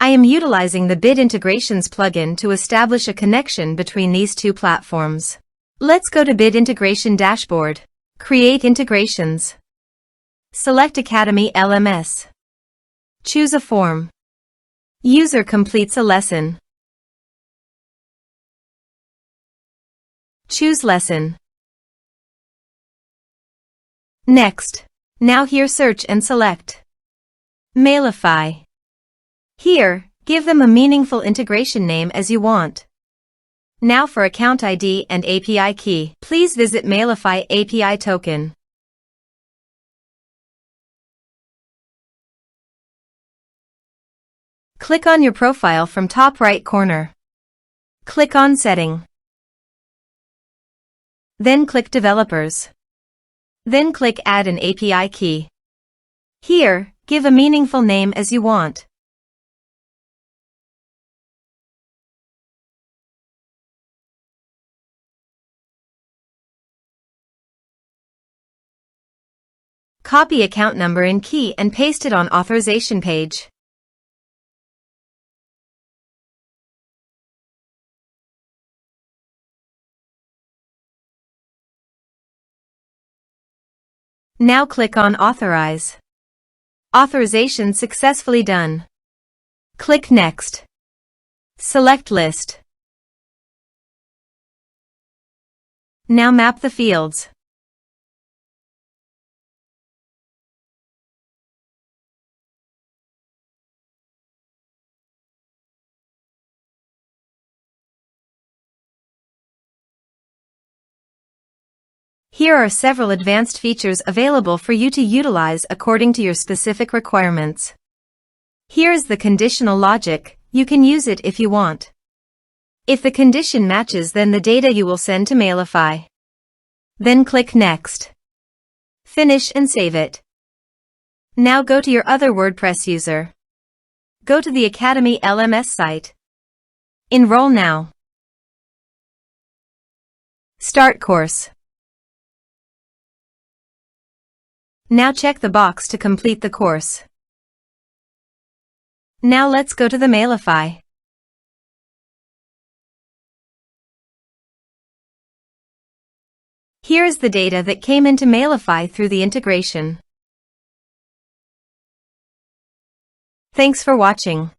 I am utilizing the Bid Integrations plugin to establish a connection between these two platforms. Let's go to Bid Integration Dashboard. Create Integrations. Select Academy LMS. Choose a form. User completes a lesson. Choose Lesson. Next. Now here search and select Mailify. Here, give them a meaningful integration name as you want. Now for account ID and API key, please visit Mailify API token. Click on your profile from top right corner. Click on Setting. Then click Developers. Then click Add an API key. Here, give a meaningful name as you want. Copy account number and key and paste it on authorization page. Now click on Authorize. Authorization successfully done. Click Next. Select List. Now map the fields. Here are several advanced features available for you to utilize according to your specific requirements. Here is the conditional logic. You can use it if you want. If the condition matches, then the data you will send to Mailify. Then click Next. Finish and save it. Now go to your other WordPress user. Go to the Academy LMS site. Enroll now. Start course. Now check the box to complete the course. Now let's go to the Mailify. Here is the data that came into Mailify through the integration. Thanks for watching.